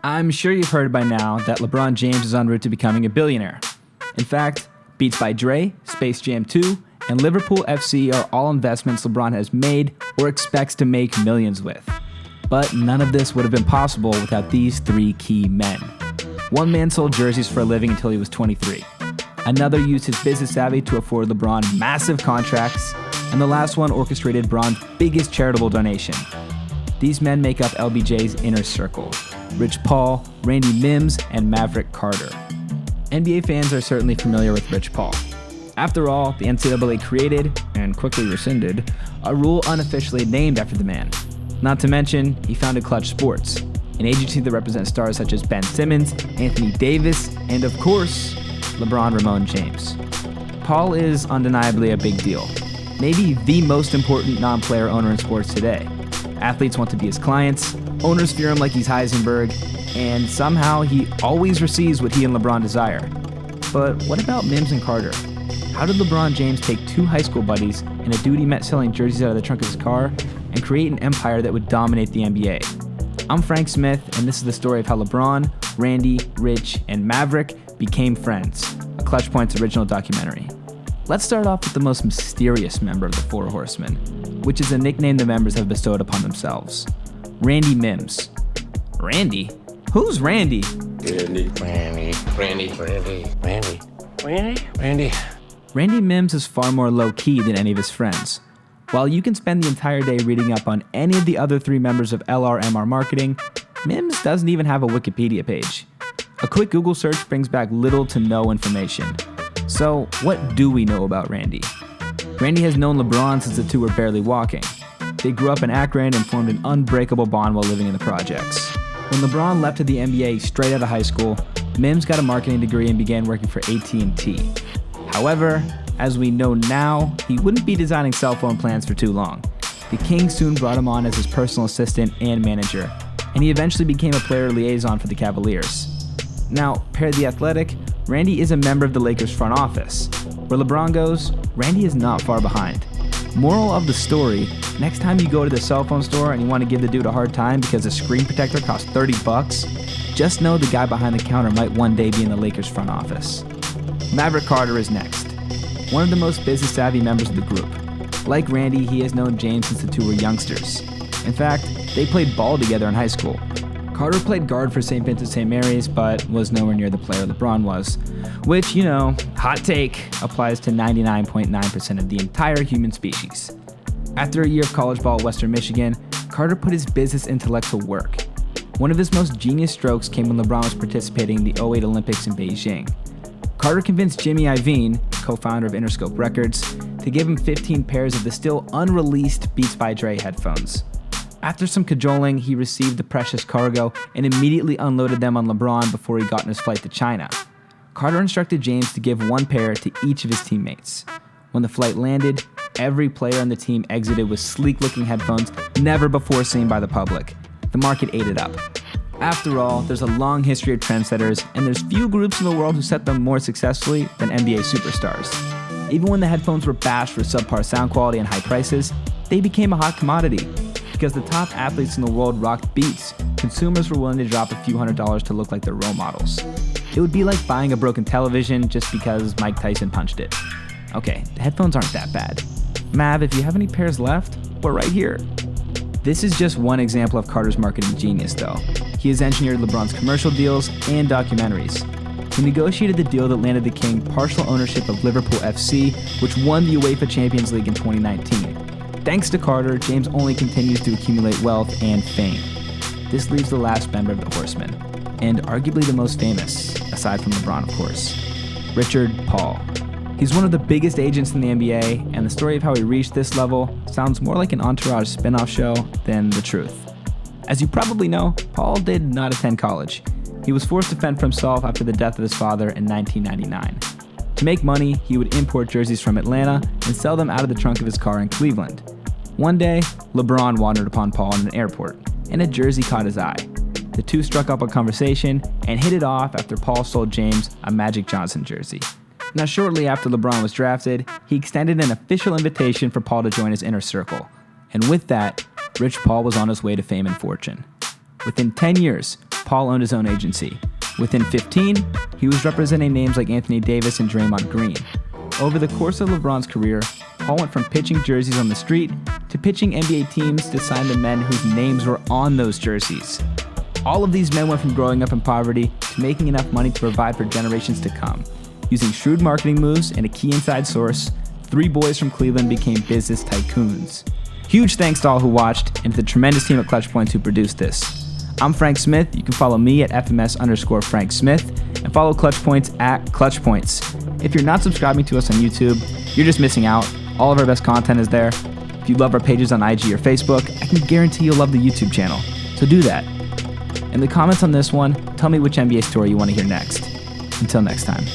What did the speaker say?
I'm sure you've heard by now that LeBron James is en route to becoming a billionaire. In fact, Beats by Dre, Space Jam 2, and Liverpool FC are all investments LeBron has made or expects to make millions with. But none of this would have been possible without these three key men. One man sold jerseys for a living until he was 23. Another used his business savvy to afford LeBron massive contracts. And the last one orchestrated Bron's biggest charitable donation. These men make up LBJ's inner circle: Rich Paul, Randy Mims, and Maverick Carter. NBA fans are certainly familiar with Rich Paul. After all, the NCAA created, and quickly rescinded, a rule unofficially named after the man. Not to mention, he founded ClutchPoints, an agency that represents stars such as Ben Simmons, Anthony Davis, and of course, LeBron James. Paul is undeniably a big deal. Maybe the most important non-player owner in sports today. Athletes want to be his clients, owners fear him like he's Heisenberg, and somehow he always receives what he and LeBron desire. But what about Mims and Carter? How did LeBron James take two high school buddies and a dude he met selling jerseys out of the trunk of his car and create an empire that would dominate the NBA? I'm Frank Smith, and this is the story of how LeBron, Randy, Rich, and Maverick became friends, a ClutchPoints original documentary. Let's start off with the most mysterious member of the Four Horsemen, which is a nickname the members have bestowed upon themselves: Randy Mims. Randy? Who's Randy? Randy. Randy Mims is far more low-key than any of his friends. While you can spend the entire day reading up on any of the other three members of LRMR Marketing, Mims doesn't even have a Wikipedia page. A quick Google search brings back little to no information. So, what do we know about Randy? Randy has known LeBron since the two were barely walking. They grew up in Akron and formed an unbreakable bond while living in the projects. When LeBron left to the NBA straight out of high school, Mims got a marketing degree and began working for AT&T. However, as we know now, he wouldn't be designing cell phone plans for too long. The King soon brought him on as his personal assistant and manager, and he eventually became a player liaison for the Cavaliers. Now, per The Athletic, Randy is a member of the Lakers front office. Where LeBron goes, Randy is not far behind. Moral of the story: next time you go to the cell phone store and you want to give the dude a hard time because a screen protector costs $30, just know the guy behind the counter might one day be in the Lakers front office. Maverick Carter is next, one of the most business-savvy members of the group. Like Randy, he has known James since the two were youngsters. In fact, they played ball together in high school. Carter played guard for St. Vincent St. Mary's, but was nowhere near the player LeBron was. Which, hot take, applies to 99.9% of the entire human species. After a year of college ball at Western Michigan, Carter put his business intellect to work. One of his most genius strokes came when LeBron was participating in the '08 Olympics in Beijing. Carter convinced Jimmy Iovine, co-founder of Interscope Records, to give him 15 pairs of the still unreleased Beats by Dre headphones. After some cajoling, he received the precious cargo and immediately unloaded them on LeBron before he got on his flight to China. Carter instructed James to give one pair to each of his teammates. When the flight landed, every player on the team exited with sleek-looking headphones never before seen by the public. The market ate it up. After all, there's a long history of trendsetters, and there's few groups in the world who set them more successfully than NBA superstars. Even when the headphones were bashed for subpar sound quality and high prices, they became a hot commodity. Because the top athletes in the world rocked Beats, consumers were willing to drop a few $100s to look like their role models. It would be like buying a broken television just because Mike Tyson punched it. Okay, the headphones aren't that bad. Mav, if you have any pairs left, we're right here. This is just one example of Carter's marketing genius, though. He has engineered LeBron's commercial deals and documentaries. He negotiated the deal that landed the King partial ownership of Liverpool FC, which won the UEFA Champions League in 2019. Thanks to Carter, James only continues to accumulate wealth and fame. This leaves the last member of the Horsemen, and arguably the most famous, aside from LeBron, of course, Richard Paul. He's one of the biggest agents in the NBA, and the story of how he reached this level sounds more like an Entourage spin-off show than the truth. As you probably know, Paul did not attend college. He was forced to fend for himself after the death of his father in 1999. To make money, he would import jerseys from Atlanta and sell them out of the trunk of his car in Cleveland. One day, LeBron wandered upon Paul in an airport, and a jersey caught his eye. The two struck up a conversation and hit it off after Paul sold James a Magic Johnson jersey. Now, shortly after LeBron was drafted, he extended an official invitation for Paul to join his inner circle. And with that, Rich Paul was on his way to fame and fortune. Within 10 years, Paul owned his own agency. Within 15, he was representing names like Anthony Davis and Draymond Green. Over the course of LeBron's career, Paul went from pitching jerseys on the street to pitching NBA teams to sign the men whose names were on those jerseys. All of these men went from growing up in poverty to making enough money to provide for generations to come. Using shrewd marketing moves and a key inside source, 3 boys from Cleveland became business tycoons. Huge thanks to all who watched and to the tremendous team at ClutchPoints who produced this. I'm Frank Smith. You can follow me at FMS_Frank Smith and follow ClutchPoints at ClutchPoints. If you're not subscribing to us on YouTube, you're just missing out. All of our best content is there. If you love our pages on IG or Facebook, I can guarantee you'll love the YouTube channel. So do that. In the comments on this one, tell me which NBA story you want to hear next. Until next time.